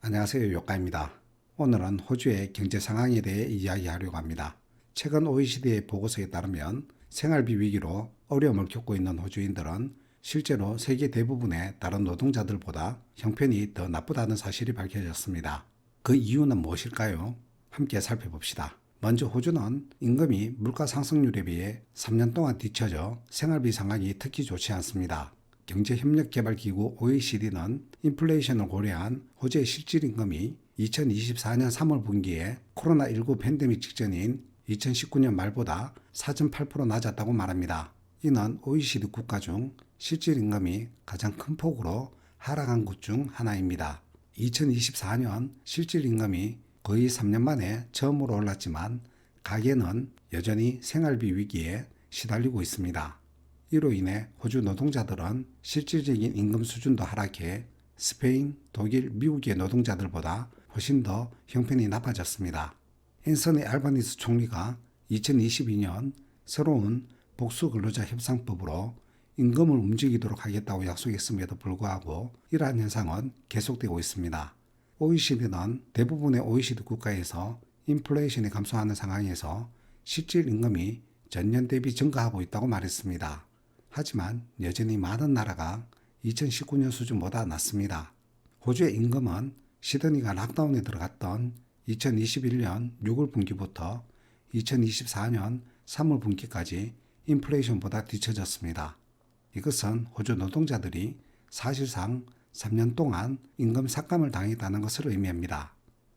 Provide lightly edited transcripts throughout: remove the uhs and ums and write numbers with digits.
안녕하세요. 요가입니다. 오늘은 호주의 경제 상황에 대해 이야기하려고 합니다. 최근 OECD의 보고서에 따르면 생활비 위기로 어려움을 겪고 있는 호주인들은 실제로 세계 대부분의 다른 노동자들보다 형편이 더 나쁘다는 사실이 밝혀졌습니다. 그 이유는 무엇일까요? 함께 살펴봅시다. 먼저 호주는 임금이 물가 상승률에 비해 3년 동안 뒤처져 생활비 상황이 특히 좋지 않습니다. 경제협력개발기구 OECD는 인플레이션을 고려한 호주의 실질임금이 2024년 3월 분기에 코로나19 팬데믹 직전인 2019년 말보다 4.8% 낮았다고 말합니다. 이는 OECD 국가 중 실질임금이 가장 큰 폭으로 하락한 곳 중 하나입니다. 2024년 실질임금이 거의 3년 만에 처음으로 올랐지만 가계는 여전히 생활비 위기에 시달리고 있습니다. 이로 인해 호주 노동자들은 실질적인 임금 수준도 하락해 스페인, 독일, 미국의 노동자들보다 훨씬 더 형편이 나빠졌습니다. 앤서니 알바니스 총리가 2022년 새로운 복수근로자 협상법으로 임금을 움직이도록 하겠다고 약속했음에도 불구하고 이러한 현상은 계속되고 있습니다. OECD는 대부분의 OECD 국가에서 인플레이션이 감소하는 상황에서 실질 임금이 전년 대비 증가하고 있다고 말했습니다. 하지만 여전히 많은 나라가 2019년 수준보다 낮습니다. 호주의 임금은 시드니가 락다운에 들어갔던 2021년 6월 분기부터 2024년 3월 분기까지 인플레이션보다 뒤처졌습니다. 이것은 호주 노동자들이 사실상 3년 동안 임금 삭감을 당했다는 것을 의미합니다.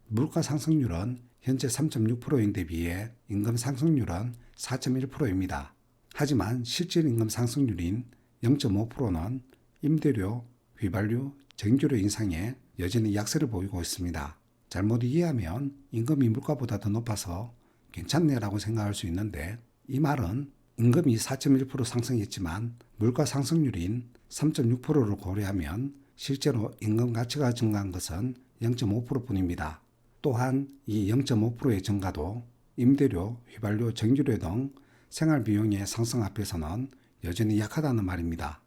물가 상승률은 현재 3.6%인데 비해 임금 상승률은 4.1%입니다. 하지만 실질 임금 상승률인 0.5%는 임대료, 휘발유, 전기료 인상에 여전히 약세를 보이고 있습니다. 잘못 이해하면 임금이 물가보다 더 높아서 괜찮네라고 생각할 수 있는데 이 말은 임금이 4.1% 상승했지만 물가 상승률인 3.6%를 고려하면 실제로 임금 가치가 증가한 것은 0.5%뿐입니다. 또한 이 0.5%의 증가도 임대료, 휘발유, 전기료 등 생활 비용의 상승 앞에서는 여전히 약하다는 말입니다.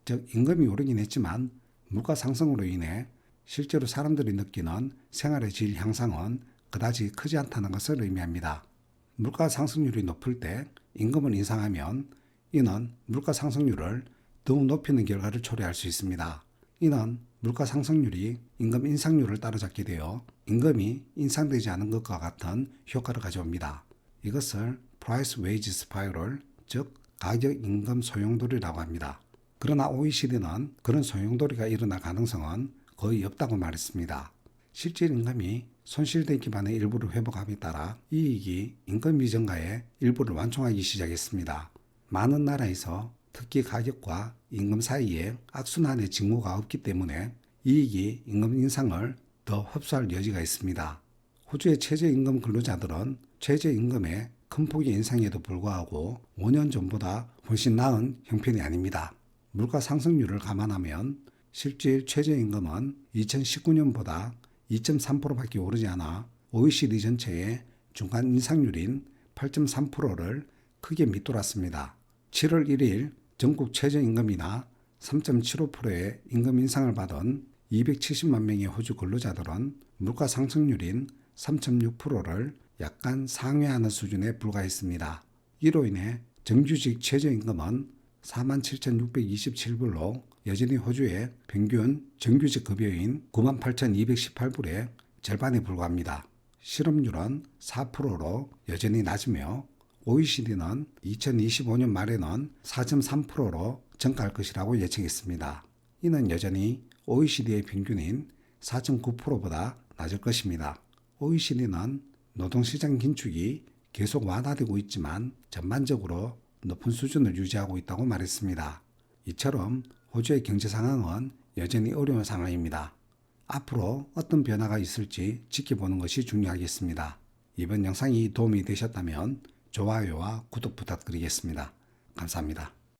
즉 임금이 오르긴 했지만 물가 상승으로 인해 실제로 사람들이 느끼는 생활의 질 향상은 그다지 크지 않다는 것을 의미합니다. 물가 상승률이 높을 때 임금을 인상하면 이는 물가 상승률을 더욱 높이는 결과를 초래할 수 있습니다. 이는 물가 상승률이 임금 인상률을 따라잡게 되어 임금이 인상되지 않은 것과 같은 효과를 가져옵니다. 이것을 Price Wage Spiral, 즉 가격 임금 소용돌이라고 합니다. 그러나 OECD는 그런 소용돌이가 일어날 가능성은 거의 없다고 말했습니다. 실질 임금이 손실된 기반의 일부를 회복함에 따라 이익이 임금비 증가의 일부를 완충하기 시작했습니다. 많은 나라에서 특히 가격과 임금 사이에 악순환의 징후가 없기 때문에 이익이 임금 인상을 더 흡수할 여지가 있습니다. 호주의 최저임금 근로자들은 최저임금의 큰 폭의 인상에도 불구하고 5년 전보다 훨씬 나은 형편이 아닙니다. 물가 상승률을 감안하면 실질 최저임금은 2019년보다 2.3%밖에 오르지 않아 OECD 전체의 중간 인상률인 8.3%를 크게 밑돌았습니다. 7월 1일 전국 최저임금이나 3.75%의 임금 인상을 받은 270만 명의 호주 근로자들은 물가 상승률인 3.6%를 약간 상회하는 수준에 불과했습니다. 이로 인해 정규직 최저임금은 47,627불로 여전히 호주의 평균 정규직 급여인 98,218불의 절반에 불과합니다. 실업률은 4%로 여전히 낮으며 OECD는 2025년 말에는 4.3%로 증가할 것이라고 예측했습니다. 이는 여전히 OECD의 평균인 4.9%보다 낮을 것입니다. OECD는 노동시장 긴축이 계속 완화되고 있지만 전반적으로 높은 수준을 유지하고 있다고 말했습니다. 이처럼 호주의 경제 상황은 여전히 어려운 상황입니다. 앞으로 어떤 변화가 있을지 지켜보는 것이 중요하겠습니다. 이번 영상이 도움이 되셨다면 좋아요와 구독 부탁드리겠습니다. 감사합니다.